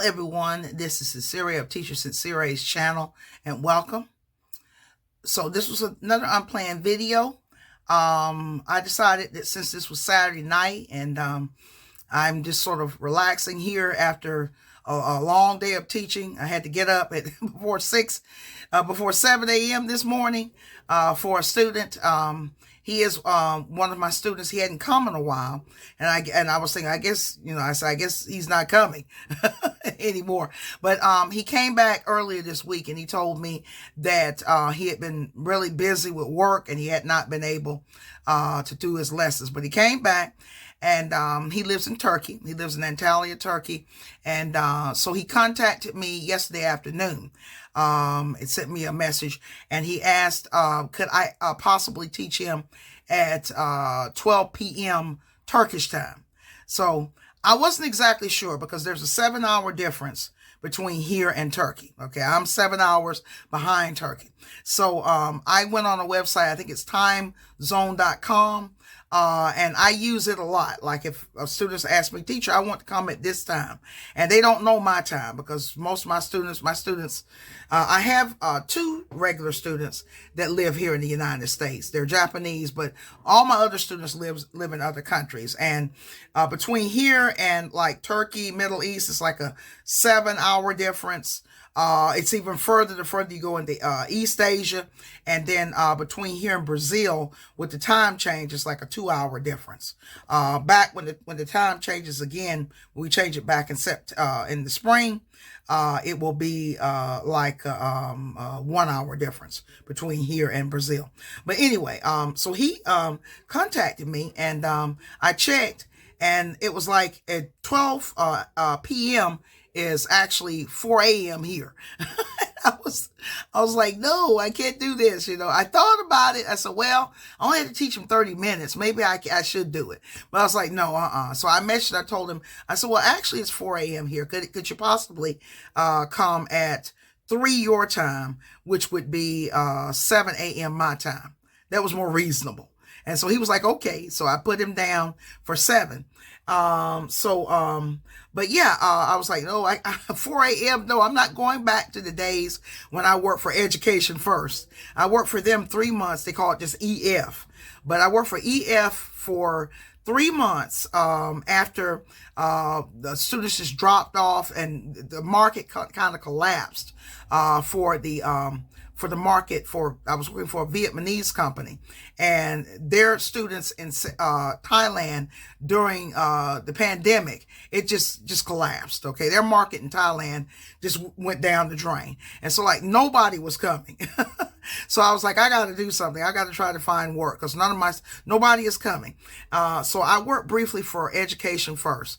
everyone, this is Sincere of Teacher Sincere's channel, and welcome. So this was another unplanned video. I decided that since this was Saturday night and I'm just sort of relaxing here after a long day of teaching, I had to get up at before 7 a.m. this morning for a student. He is one of my students. He hadn't come in a while, and I was thinking, I guess I guess he's not coming anymore. But he came back earlier this week, and he told me that he had been really busy with work, and he had not been able to do his lessons. But he came back, and he lives in Turkey. He lives in Antalya, Turkey, and so he contacted me yesterday afternoon. It sent me a message, and he asked, could I possibly teach him at 12 p.m. Turkish time. So I wasn't exactly sure because there's a 7-hour difference between here and Turkey. Okay, I'm 7 hours behind Turkey. So I went on a website, I think it's timezone.com. And I use it a lot. Like if students ask me, teacher, I want to come at this time, and they don't know my time because most of my students, I have 2 regular students that live here in the United States. They're Japanese, but all my other students live in other countries. And between here and like Turkey, Middle East, it's like a 7-hour difference. It's even further the further you go into East Asia, and then between here and Brazil, with the time change, it's like a 2-hour difference. Back when the time changes again, we change it back in the spring. It will be like a 1-hour difference between here and Brazil. But anyway, so he contacted me, and I checked, and it was like at 12 p.m. is actually 4 a.m. here. I was like, no, I can't do this. I thought about it. I said, well, I only had to teach him 30 minutes. Maybe I should do it. But I was like, no, So I told him, I said, well, actually it's 4 a.m. here. Could you possibly come at 3 your time, which would be 7 a.m. my time? That was more reasonable. And so he was like, okay. So I put him down for 7. But yeah, I was like, no, 4 a.m. No, I'm not going back to the days when I worked for Education First. I worked for them 3 months. They call it just EF, but I worked for EF for 3 months, after, the students just dropped off and the market kind of collapsed, for the market I was working for a Vietnamese company, and their students in Thailand during the pandemic, it just collapsed. Okay, their market in Thailand just went down the drain, and so like nobody was coming. So I was like, I got to do something. I got to try to find work because nobody is coming. So I worked briefly for Education First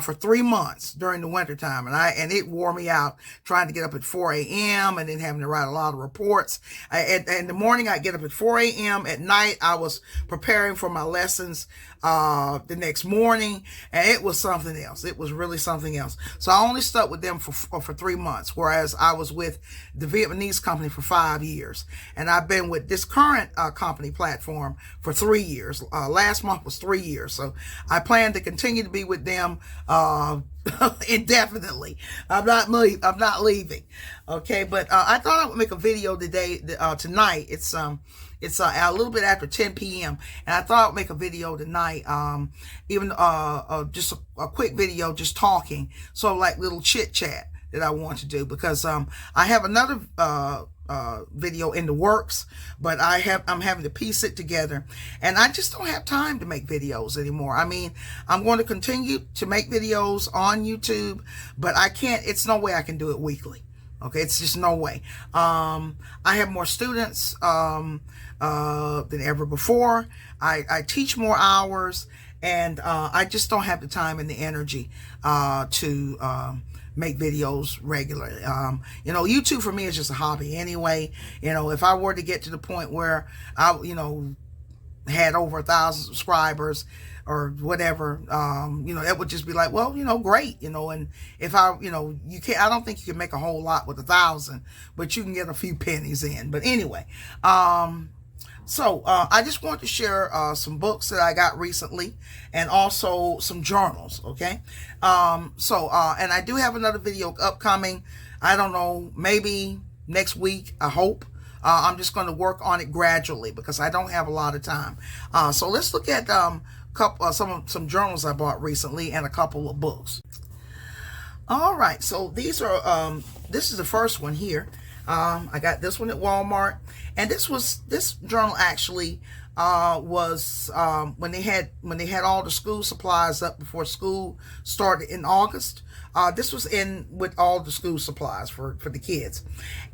for 3 months during the wintertime, and it wore me out trying to get up at 4 a.m. and then having to write a lot of reports. In the morning, I'd get up at 4 a.m. At night, I was preparing for my lessons the next morning, and it was something else. It was really something else. So I only stuck with them for 3 months, whereas I was with the Vietnamese company for 5 years. And I've been with this current company platform for 3 years. Last month was 3 years. So I plan to continue to be with them indefinitely. I'm not leaving. Okay, but I thought I would make a video tonight. It's a little bit after 10 p.m. and I thought I'd make a video tonight, even just a quick video, just talking, so like little chit chat that I want to do, because I have another video in the works, but I'm having to piece it together, and I just don't have time to make videos anymore. I mean, I'm going to continue to make videos on YouTube, but I can't. It's no way I can do it weekly. Okay, it's just no way. I have more students than ever before. I teach more hours, and I just don't have the time and the energy to make videos regularly. YouTube for me is just a hobby anyway. If I were to get to the point where I, had over 1,000 subscribers or whatever, that would just be like, well, great, and if I don't think you can make a whole lot with 1,000, but you can get a few pennies in. But anyway, So I just want to share some books that I got recently, and also some journals. Okay. And I do have another video upcoming. I don't know, maybe next week, I hope. I'm just going to work on it gradually because I don't have a lot of time. So let's look at some journals I bought recently and a couple of books. All right, so these are this is the first one here. I got this one at Walmart, and this journal actually was when they had all the school supplies up before school started in August. This was in with all the school supplies for the kids,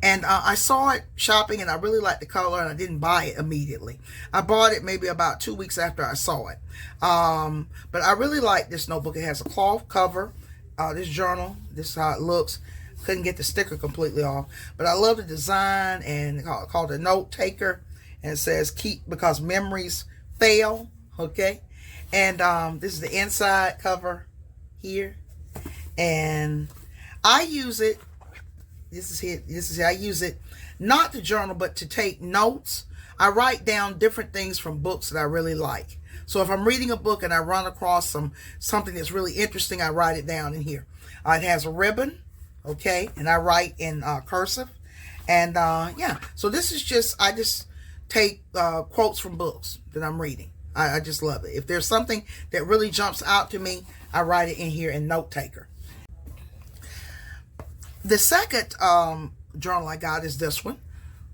and I saw it shopping, and I really liked the color, and I didn't buy it immediately. I bought it maybe about 2 weeks after I saw it, but I really like this notebook. It has a cloth cover. This journal, this is how it looks. Couldn't get the sticker completely off, but I love the design, and called a note taker, and it says keep because memories fail. Okay, and this is the inside cover here, and I use it. This is it. I use it not to journal, but to take notes. I write down different things from books that I really like. So if I'm reading a book and I run across something that's really interesting, I write it down in here. It has a ribbon, okay, and I write in cursive. And yeah, so this is I just take quotes from books that I'm reading. I just love it. If there's something that really jumps out to me, I write it in here in Note Taker. The second journal I got is this one,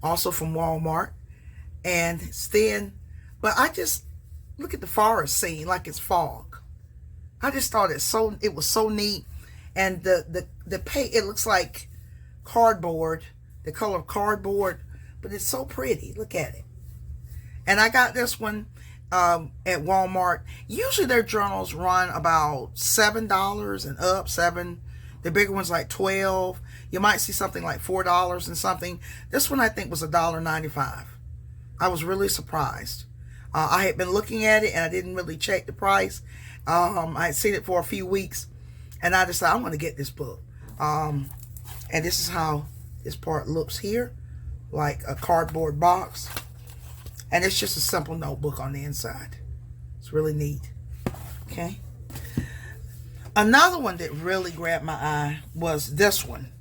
also from Walmart. And it's thin, but I just look at the forest scene like it's fog. I just thought it was so neat, and the page, it looks like cardboard, the color of cardboard, but it's so pretty. Look at it. And I got this one at Walmart. Usually their journals run about $7 and up. The bigger one's like $12. You might see something like $4 and something. This one I think was $1.95. I was really surprised. I had been looking at it and I didn't really check the price. I had seen it for a few weeks, and I decided I'm going to get this book. And this is how this part looks here, like a cardboard box. And it's just a simple notebook on the inside. It's really neat. Okay. Another one that really grabbed my eye was this one.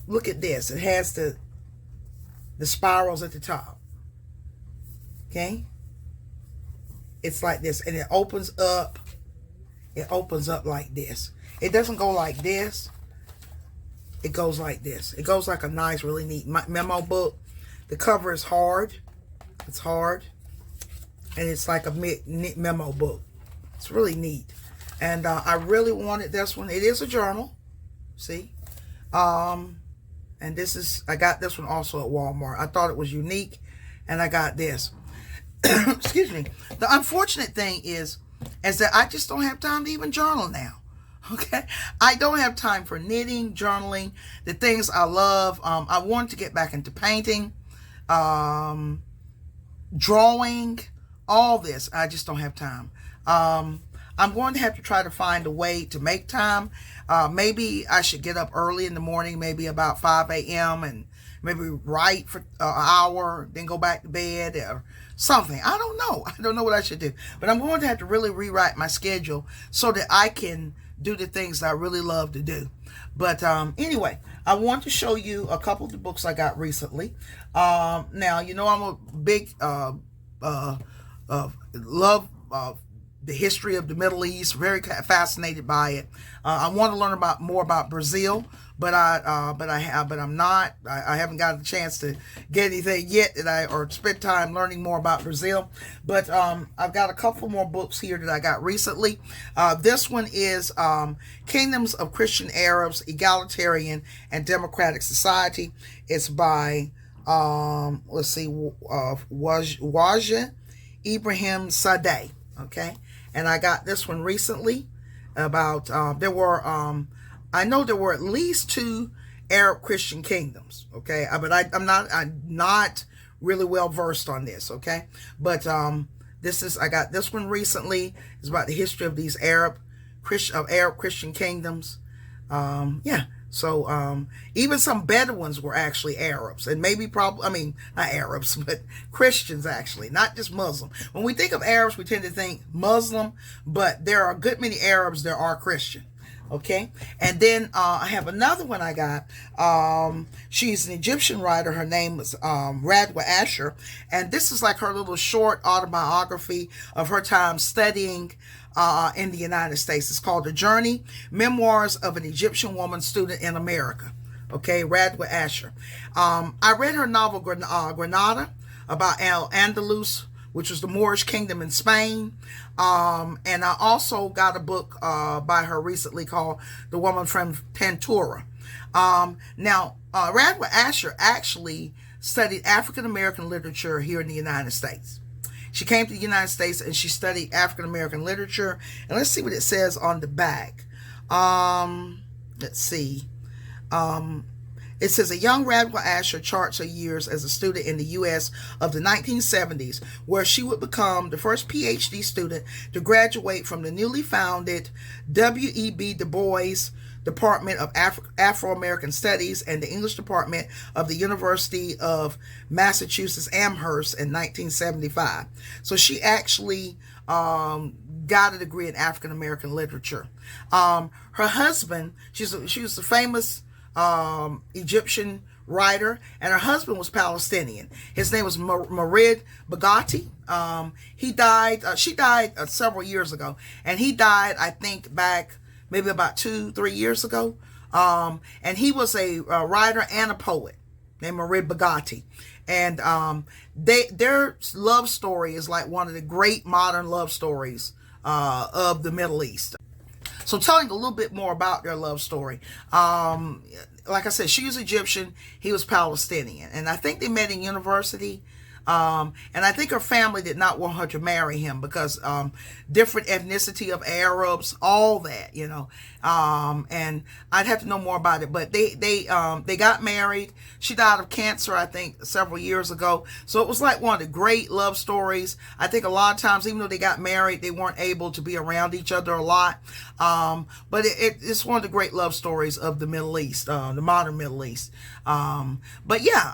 Look at this. It has the spirals at the top. Okay, it's like this, and it opens up. It opens up like this. It doesn't go like this. It goes like this. It goes like a nice, really neat memo book. The cover is hard. It's hard, and it's like a memo book. It's really neat, and I really wanted this one. It is a journal. See, and I got this one also at Walmart. I thought it was unique, and I got this. Excuse me. The unfortunate thing is that I just don't have time to even journal now. Okay, I don't have time for knitting, journaling, the things I love. I want to get back into painting, drawing, all this. I just don't have time. I'm going to have to try to find a way to make time. Maybe I should get up early in the morning, maybe about 5 a.m. and maybe write for an hour, then go back to bed or something. I don't know. I don't know what I should do. But I'm going to have to really rewrite my schedule so that I can do the things that I really love to do. But anyway, I want to show you a couple of the books I got recently. Now, you know I'm a big love the history of the Middle East, very fascinated by it. I want to learn more about Brazil, but I'm not. I haven't got a chance to get anything yet or spend time learning more about Brazil. But I've got a couple more books here that I got recently. This one is Kingdoms of Christian Arabs, Egalitarian and Democratic Society. It's by let's see, Wajid Ibrahim Sadeh. Okay, and I got this one recently. About I know there were at least 2 Arab Christian kingdoms. Okay, but I'm not really well versed on this. Okay, but I got this one recently. It's about the history of these Arab Christian kingdoms. Yeah, So even some Bedouins were actually Arabs, and maybe probably, I mean, not Arabs, but Christians actually, not just Muslim. When we think of Arabs, we tend to think Muslim, but there are a good many Arabs that are Christian. Okay, and then I have another one I got. She's an Egyptian writer. Her name is Radwa Asher, and this is like her little short autobiography of her time studying in the United States. It's called The Journey, Memoirs of an Egyptian Woman Student in America. Okay, Radwa Asher. I read her novel Granada about Al-Andalus, which was the Moorish kingdom in Spain. And I also got a book by her recently called The Woman from Tantura. Now, Radwa Asher actually studied African American literature here in the United States. She came to the United States and she studied African American literature. And let's see what it says on the back. Let's see. It says a young Radwa Asher charts her years as a student in the U.S. of the 1970s, where she would become the first PhD student to graduate from the newly founded W.E.B. Du Bois Department of Afro-American Studies and the English Department of the University of Massachusetts Amherst in 1975. So she actually got a degree in African American literature. Her husband, she was a famous Egyptian writer, and her husband was Palestinian. His name was Marid Bagati. He died, she died several years ago, and he died, I think, back maybe about 2-3 years ago. And he was a writer and a poet named Marid Bagati. And their love story is like one of the great modern love stories of the Middle East. So telling a little bit more about their love story. Like I said, she was Egyptian, he was Palestinian. And I think they met in university. And I think her family did not want her to marry him because different ethnicity of Arabs, all that, you know. And I'd have to know more about it. But they got married. She died of cancer, I think, several years ago. So it was like one of the great love stories. I think a lot of times, even though they got married, they weren't able to be around each other a lot. But it's one of the great love stories of the Middle East, the modern Middle East. But yeah,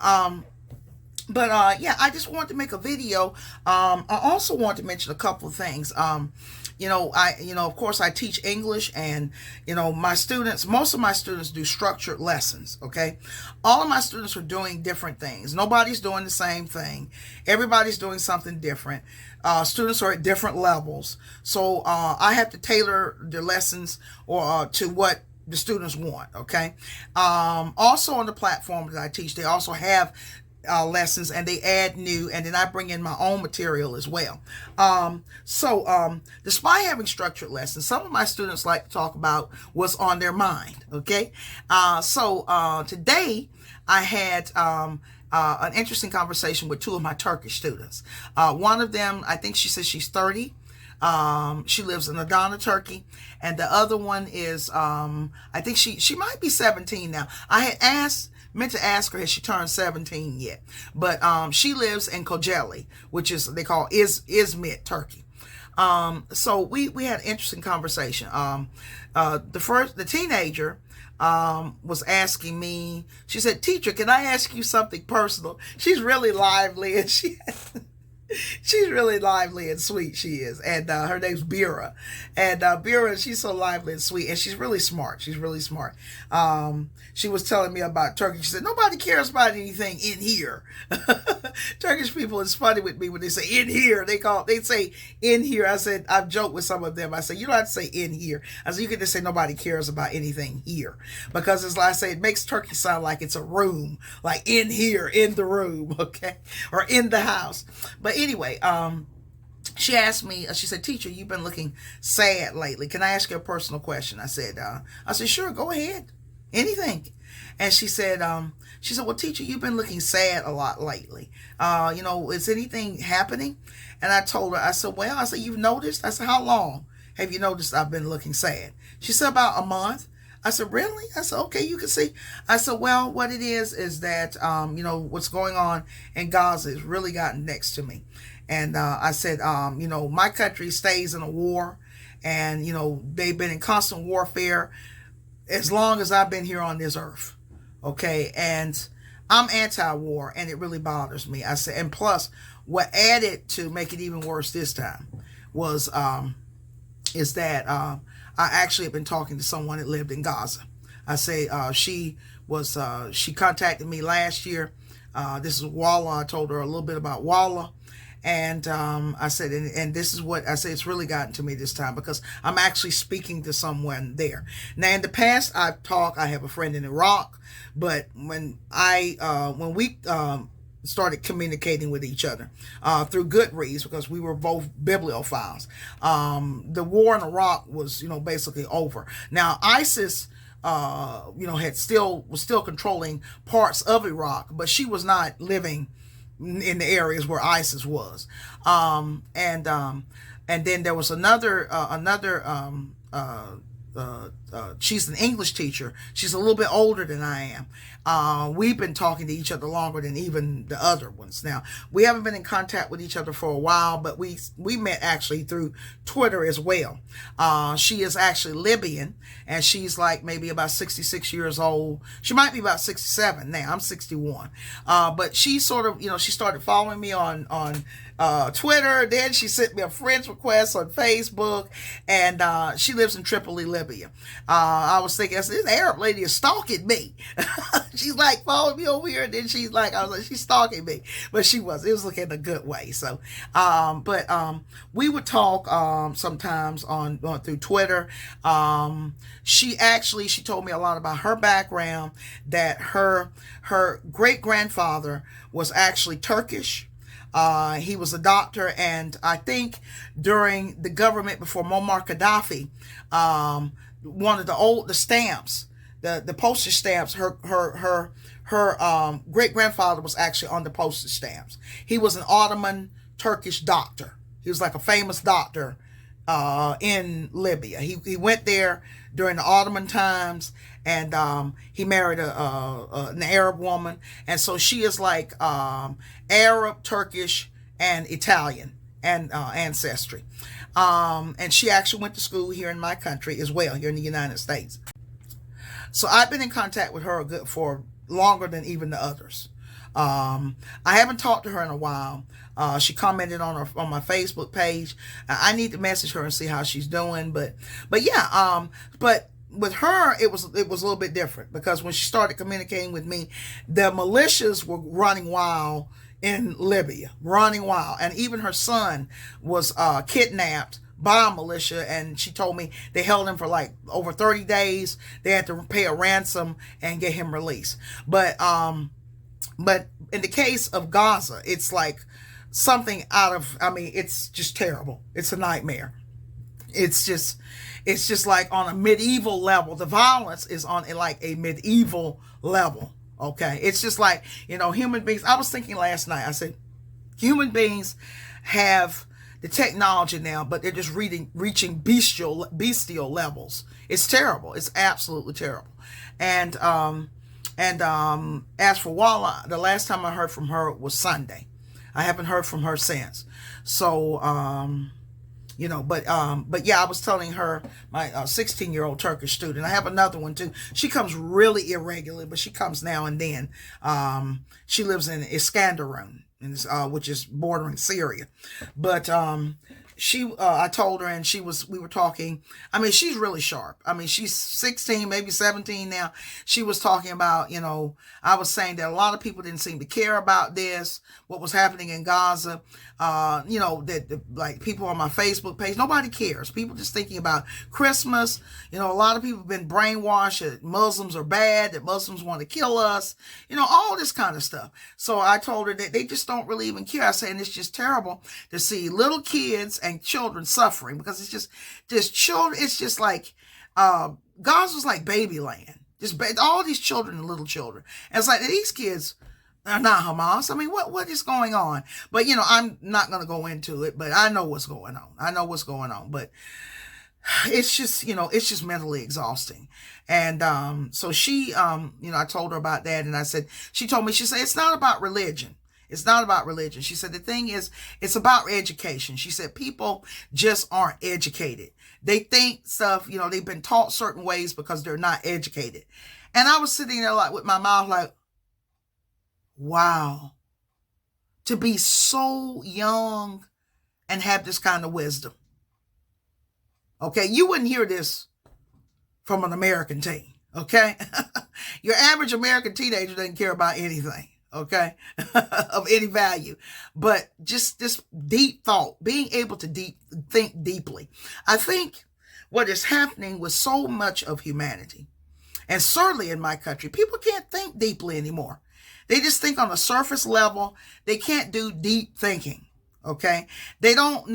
I just wanted to make a video. I also want to mention a couple of things. Of course, I teach English, and, my students, most of my students do structured lessons, okay? All of my students are doing different things. Nobody's doing the same thing. Everybody's doing something different. Students are at different levels. So I have to tailor the lessons to what the students want, okay? Also on the platform that I teach, they also have lessons, and they add new, and then I bring in my own material as well. Despite having structured lessons, some of my students like to talk about what's on their mind, okay? Today I had an interesting conversation with two of my Turkish students. One of them, I think she says she's 30. She lives in Adana, Turkey. And the other one is, I think she might be 17 now. I had meant to ask her, has she turned 17 yet? But she lives in Kocaeli, which is, they call Izmit, Turkey. So we had an interesting conversation. The teenager was asking me, she said, "Teacher, can I ask you something personal?" She's really lively, and she's really lively and sweet, she is. And her name's Bira. And Bira, she's so lively and sweet. And she's really smart. She's really smart. She was telling me about Turkey. She said, nobody cares about anything in here. Turkish people, it's funny with me when they say in here. They say in here. I said, I've joked with some of them. I said, you don't have to say in here. I said, you can just say nobody cares about anything here. Because as I say, it makes Turkey sound like it's a room. Like in here, in the room, okay? Or in the house. But anyway, she asked me, she said, "Teacher, you've been looking sad lately. Can I ask you a personal question?" I said, sure, go ahead. Anything. And she said, well, teacher, you've been looking sad a lot lately. Is anything happening? And I told her, I said, you've noticed? I said, how long have you noticed I've been looking sad? She said, about a month. I said, really? I said, okay, you can see. I said, well, what it is that, what's going on in Gaza has really gotten next to me. And I said, my country stays in a war, and, they've been in constant warfare as long as I've been here on this earth. Okay. And I'm anti-war, and it really bothers me. I said, and plus what added to make it even worse this time was, is that, I actually have been talking to someone that lived in Gaza. I say, she contacted me last year. This is Wallah. I told her a little bit about Wallah. And I said, and this is what I said, it's really gotten to me this time because I'm actually speaking to someone there. Now, in the past, I have a friend in Iraq, but when we started communicating with each other through Goodreads, because we were both bibliophiles, the war in Iraq was, basically over. Now, ISIS, was still controlling parts of Iraq, but she was not living in the areas where ISIS was. And then there was another she's an English teacher. She's a little bit older than I am. We've been talking to each other longer than even the other ones. Now, we haven't been in contact with each other for a while, but we met actually through Twitter as well. She is actually Libyan, and she's like maybe about 66 years old. She might be about 67 now. I'm 61. But she sort of, she started following me on Twitter. Then she sent me a friend's request on Facebook, and she lives in Tripoli, Libya. I was thinking, this Arab lady is stalking me. She's like following me over here, and then she's stalking me, but she was. It was looking a good way. So, we would talk sometimes on through Twitter. She told me a lot about her background. That her great grandfather was actually Turkish. He was a doctor, and I think during the government before Muammar Gaddafi, one of the stamps, the postage stamps, her great grandfather was actually on the postage stamps. He was an Ottoman Turkish doctor. He was like a famous doctor in Libya. He went there during the Ottoman times, and he married an Arab woman, and so she is like Arab, Turkish, and Italian and ancestry. And she actually went to school here in my country as well, here in the United States. So I've been in contact with her for longer than even the others. I haven't talked to her in a while. She commented on my Facebook page. I need to message her and see how she's doing. But yeah, but with her, it was a little bit different, because when she started communicating with me, the militias were running wild in Libya, running wild. And even her son was kidnapped by a militia, and she told me they held him for like over 30 days. They had to pay a ransom and get him released. But in the case of Gaza, it's like something it's just terrible. It's a nightmare. It's just like on a medieval level. The violence is on like a medieval level. Okay. It's just like, human beings. I was thinking last night, I said, human beings have the technology now, but they're just reaching bestial levels. It's terrible. It's absolutely terrible. And as for Wallah, the last time I heard from her was Sunday. I haven't heard from her since. So, but yeah, I was telling her, my 16-year-old Turkish student, I have another one too. She comes really irregularly, but she comes now and then. She lives in Iskenderun, which is bordering Syria. But I told her, and we were talking. She's really sharp. She's 16, maybe 17 now. She was talking about, I was saying that a lot of people didn't seem to care about this, what was happening in Gaza. Like people on my Facebook page, nobody cares. People just thinking about Christmas. A lot of people have been brainwashed that Muslims are bad, that Muslims want to kill us, all this kind of stuff. So I told her that they just don't really even care. I said, and it's just terrible to see little kids and children suffering, because it's just children. It's just like, Gaza's like baby land. Just all these children and little children. And it's like, these kids are not Hamas. What is going on? But, I'm not going to go into it, but I know what's going on. But it's just mentally exhausting. And so she, I told her about that, and she told me, she said, it's not about religion. It's not about religion. She said, the thing is, it's about education. She said, people just aren't educated. They think stuff, they've been taught certain ways because they're not educated. And I was sitting there like with my mouth like, wow, to be so young and have this kind of wisdom. Okay, you wouldn't hear this from an American teen, okay? Your average American teenager doesn't care about anything, okay, of any value. But just this deep thought, being able to think deeply. I think what is happening with so much of humanity, and certainly in my country, people can't think deeply anymore. They just think on a surface level. They can't do deep thinking. Okay. They don't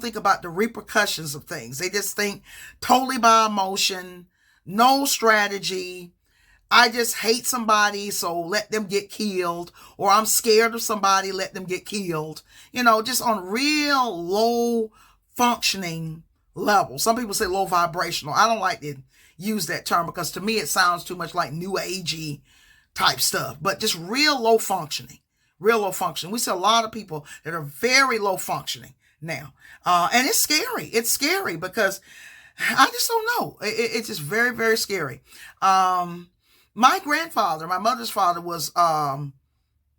think about the repercussions of things. They just think totally by emotion, no strategy. I just hate somebody, so let them get killed. Or I'm scared of somebody, let them get killed. Just on real low functioning level. Some people say low vibrational. I don't like to use that term because to me it sounds too much like new agey type stuff, but just real low functioning. Real low functioning. We see a lot of people that are very low functioning now. And it's scary. It's scary because I just don't know. It's just very, very scary. My grandfather, my mother's father was,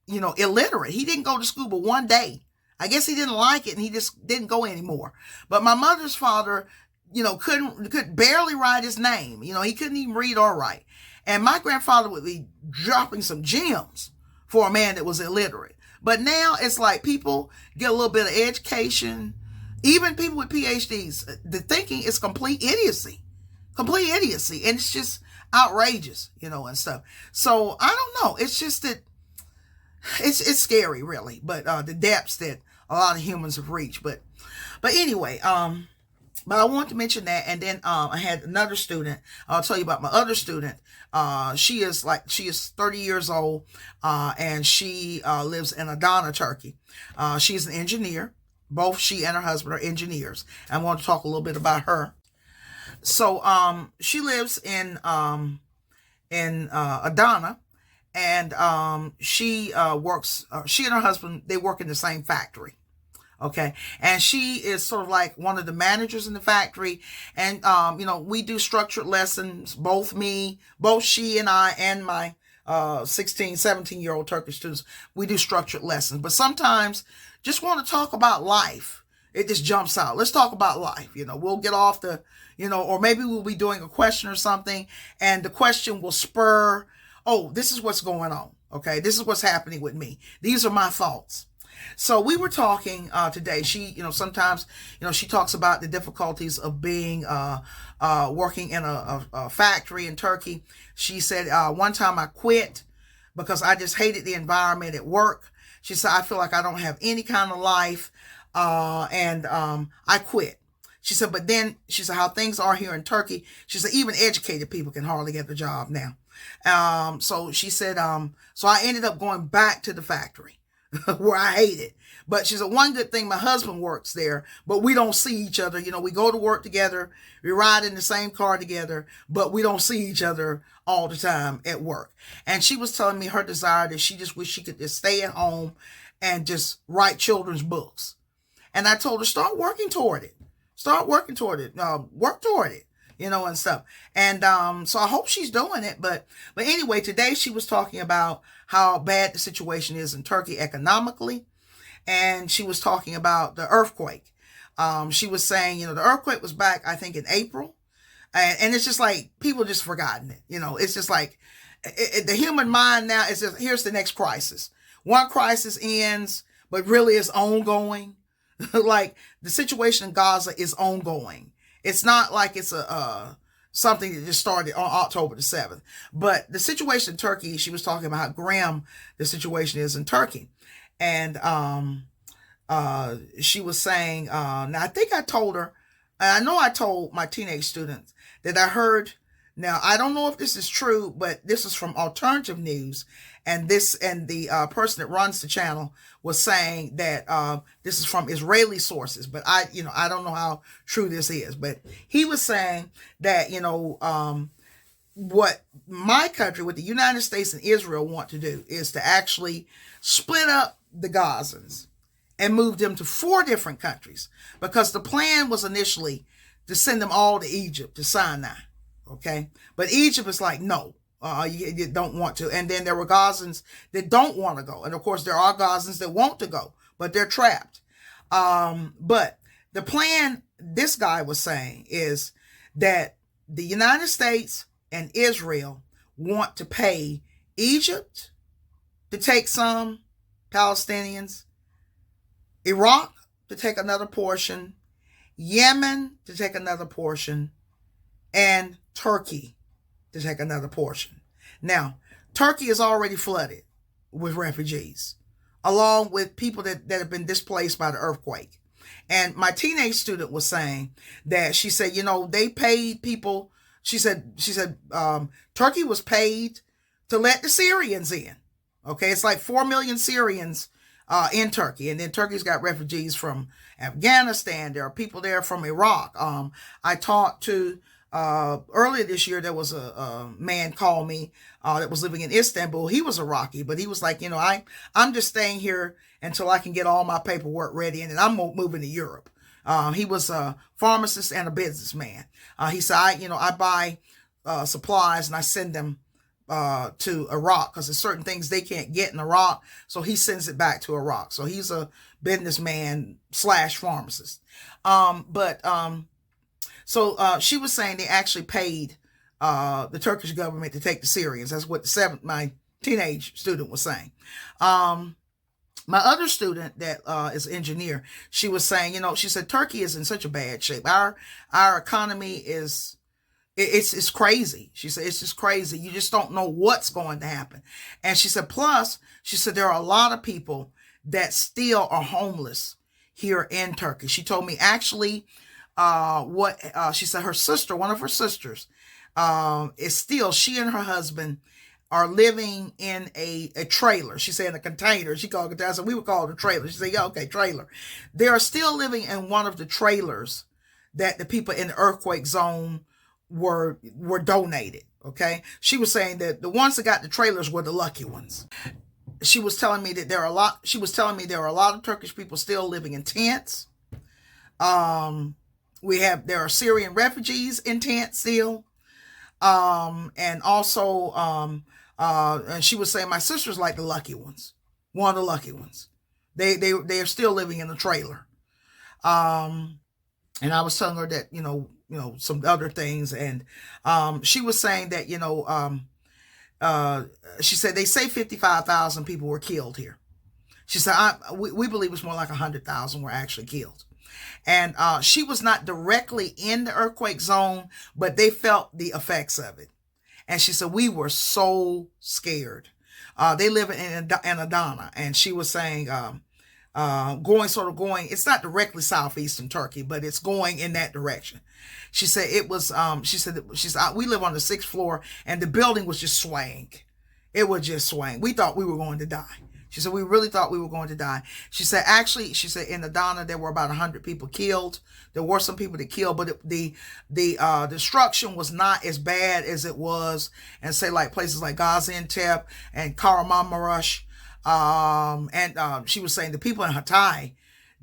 illiterate. He didn't go to school but one day. I guess he didn't like it and he just didn't go anymore. But my mother's father, could barely write his name. He couldn't even read or write. And my grandfather would be dropping some gems for a man that was illiterate. But now it's like people get a little bit of education. Even people with PhDs, the thinking is complete idiocy. Complete idiocy. And it's just outrageous, and stuff. So I don't know. It's just that it's scary, really. But the depths that a lot of humans have reached. But anyway, but I want to mention that. And then I had another student. I'll tell you about my other student. She is 30 years old, and she lives in Adana, Turkey. She's an engineer. Both she and her husband are engineers. I want to talk a little bit about her. So she lives in Adana, and she works. She and her husband, they work in the same factory. Okay. And she is sort of like one of the managers in the factory. And, we do structured lessons, both she and I and my 16, 17-year-old Turkish students, we do structured lessons. But sometimes just want to talk about life. It just jumps out. Let's talk about life. We'll get off the, or maybe we'll be doing a question or something. And the question will spur, oh, this is what's going on. Okay. This is what's happening with me. These are my thoughts. So we were talking today. She, sometimes, she talks about the difficulties of being working in a factory in Turkey. She said, one time I quit because I just hated the environment at work. She said, I feel like I don't have any kind of life. And I quit. She said, but then she said, how things are here in Turkey. She said, even educated people can hardly get a job now. So she said, so I ended up going back to the factory. Where I hate it. But she said, one good thing, my husband works there, but we don't see each other. We go to work together, we ride in the same car together, but we don't see each other all the time at work. And she was telling me her desire that she just wished she could just stay at home and just write children's books. And I told her, start working toward it. Work toward it, and stuff. And so I hope she's doing it. But anyway, today she was talking about how bad the situation is in Turkey economically. And she was talking about the earthquake. She was saying, the earthquake was back, I think, in April. And it's just like people just forgotten it. It's just like the human mind now is just, here's the next crisis. One crisis ends, but really it's ongoing. Like the situation in Gaza is ongoing. It's not like it's something that just started on October the 7th. But the situation in Turkey, she was talking about how grim the situation is in Turkey. And she was saying, now I think I told her, and I know I told my teenage students that I heard, now I don't know if this is true, but this is from alternative news. And the person that runs the channel was saying that this is from Israeli sources, but I don't know how true this is. But he was saying that what my country, what the United States and Israel want to do is to actually split up the Gazans and move them to 4 different countries, because the plan was initially to send them all to Egypt, to Sinai. Okay. But Egypt is like, no, you don't want to. And then there were Gazans that don't want to go. And of course, there are Gazans that want to go, but they're trapped. But the plan, this guy was saying, is that the United States and Israel want to pay Egypt to take some Palestinians, Iraq to take another portion, Yemen to take another portion, and Turkey to take another portion. Now, Turkey is already flooded with refugees, along with people that have been displaced by the earthquake. And my teenage student was saying that, she said, they paid people. She said, Turkey was paid to let the Syrians in. Okay. It's like 4 million Syrians in Turkey. And then Turkey's got refugees from Afghanistan. There are people there from Iraq. I talked to, earlier this year, there was a man called me that was living in Istanbul. He was Iraqi, but he was like, I'm just staying here until I can get all my paperwork ready, and then I'm moving to Europe. He was a pharmacist and a businessman. He said, I buy supplies and I send them to Iraq, because there's certain things they can't get in Iraq, so he sends it back to Iraq. So he's a businessman / pharmacist. So she was saying they actually paid the Turkish government to take the Syrians. That's what my teenage student was saying. My other student that is an engineer, she was saying, she said Turkey is in such a bad shape. Our economy is, it's crazy. She said it's just crazy. You just don't know what's going to happen. And she said, plus, she said there are a lot of people that still are homeless here in Turkey. She told me actually, she said her sister, one of her sisters, is still, she and her husband are living in a trailer. She said in a container. She called it a container. So we would call it a trailer. She said, yeah, okay, trailer. They are still living in one of the trailers that the people in the earthquake zone were donated. Okay. She was saying that the ones that got the trailers were the lucky ones. She was telling me that there are a lot of Turkish people still living in tents. There are Syrian refugees in tents still. And also, and she was saying my sister's like the lucky ones, one of the lucky ones. They are still living in a trailer. And I was telling her that, some other things. And, she was saying that, she said, they say 55,000 people were killed here. She said, we believe it's more like 100,000 were actually killed. And she was not directly in the earthquake zone, but they felt the effects of it. And she said, we were so scared. They live in Adana. And she was saying, going, it's not directly southeastern Turkey, but it's going in that direction. She said it was, we live on the 6th floor and the building was just swaying. It was just swaying. We thought we were going to die. She said, we really thought we were going to die. She said, actually, in Adana, there were about 100 people killed. There were some people that killed, but the destruction was not as bad as it was in, say, like places like Gaziantep and Kahramanmaraş. And she was saying the people in Hatay,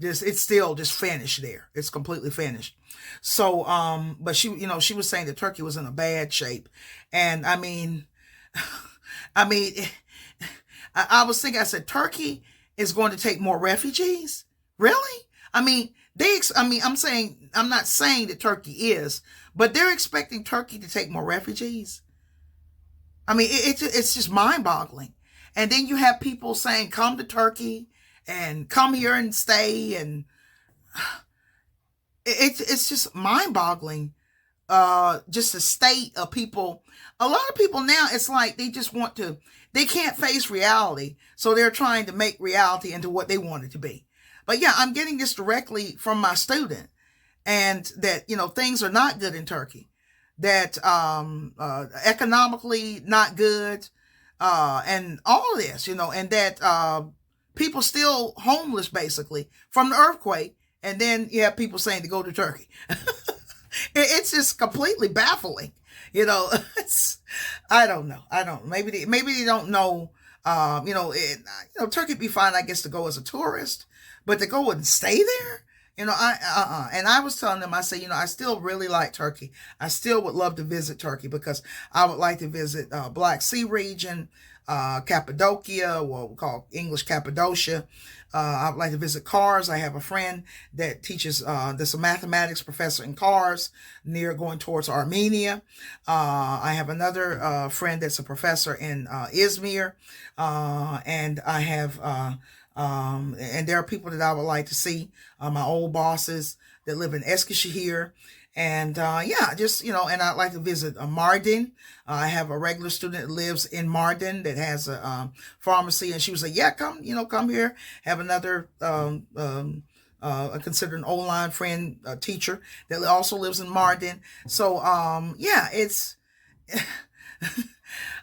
it's still just finished there. It's completely finished. So, but she was saying that Turkey was in a bad shape. And I mean, I was thinking, I said, Turkey is going to take more refugees? Really? I'm not saying that Turkey is, but they're expecting Turkey to take more refugees. I mean, it's just mind boggling. And then you have people saying, come to Turkey and come here and stay. And it's just mind boggling. Just the state of people. A lot of people now, it's like they can't face reality. So they're trying to make reality into what they want it to be. But yeah, I'm getting this directly from my student, and that, things are not good in Turkey, that, economically not good, and all of this, and that, people still homeless basically from the earthquake. And then you have people saying to go to Turkey. It's just completely baffling. It's, I don't know. Maybe they don't know. Turkey would be fine, I guess, to go as a tourist, but to go and stay there. And I was telling them, I said, I still really like Turkey. I still would love to visit Turkey because I would like to visit Black Sea region, Cappadocia, what we call English Cappadocia. I would like to visit Kars. I have a friend that teaches, that's a mathematics professor in Kars, near going towards Armenia. I have another friend that's a professor in Izmir. And I have, and there are people that I would like to see, my old bosses that live in Eskişehir. And and I'd like to visit Mardin. I have a regular student that lives in Mardin that has a pharmacy, and she was like, "Yeah, come here." Have another considered an online friend, teacher that also lives in Mardin. So it's.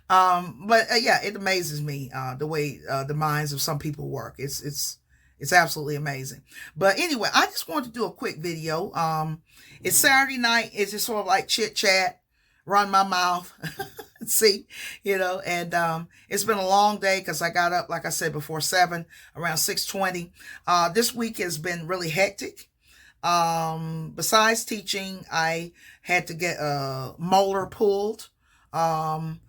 It amazes me the way the minds of some people work. It's absolutely amazing. But anyway, I just wanted to do a quick video. It's Saturday night. It's just sort of like chit chat, run my mouth, see, and it's been a long day because I got up, like I said, before 7, around 6:20. This week has been really hectic. Besides teaching, I had to get a molar pulled. The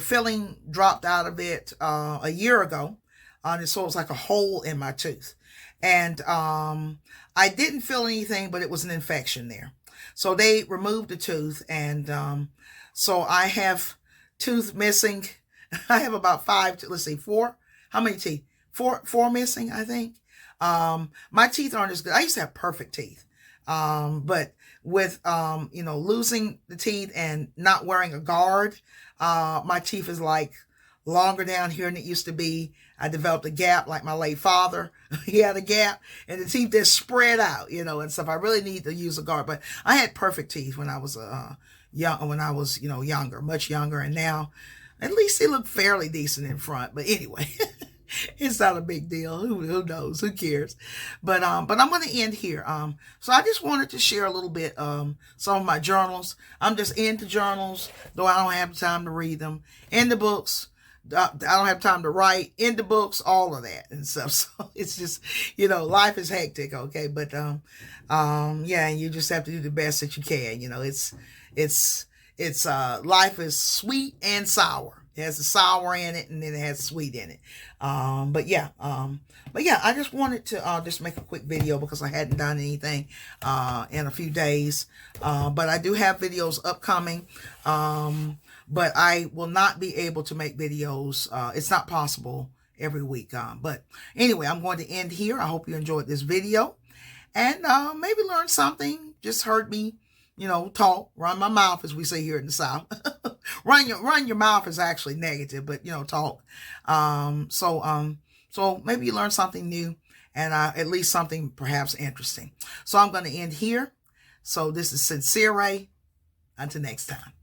filling dropped out of it a year ago, and so it was like a hole in my tooth. And I didn't feel anything, but it was an infection there. So they removed the tooth, and so I have tooth missing. I have about 5, let's see, 4. How many teeth? Four missing, I think. My teeth aren't as good. I used to have perfect teeth. But with, losing the teeth and not wearing a guard, my teeth is like longer down here than it used to be. I developed a gap like my late father. He had a gap, and the teeth just spread out, and stuff. I really need to use a guard, but I had perfect teeth when I was younger, much younger, and now at least they look fairly decent in front. But anyway, it's not a big deal. Who knows? Who cares? But I'm going to end here. So I just wanted to share a little bit some of my journals. I'm just into journals, though I don't have time to read them. In the books, I don't have time to write. In the books, all of that and stuff. So it's just, life is hectic, okay? But you just have to do the best that you can. Life is sweet and sour. It has the sour in it, and then it has sweet in it. I just wanted to just make a quick video because I hadn't done anything in a few days. But I do have videos upcoming. But I will not be able to make videos. It's not possible every week. But anyway, I'm going to end here. I hope you enjoyed this video and maybe learn something. Just heard me, talk, run my mouth, as we say here in the South. Run your mouth is actually negative, but talk. So maybe you learn something new and at least something perhaps interesting. So I'm going to end here. So this is Sincere. Until next time.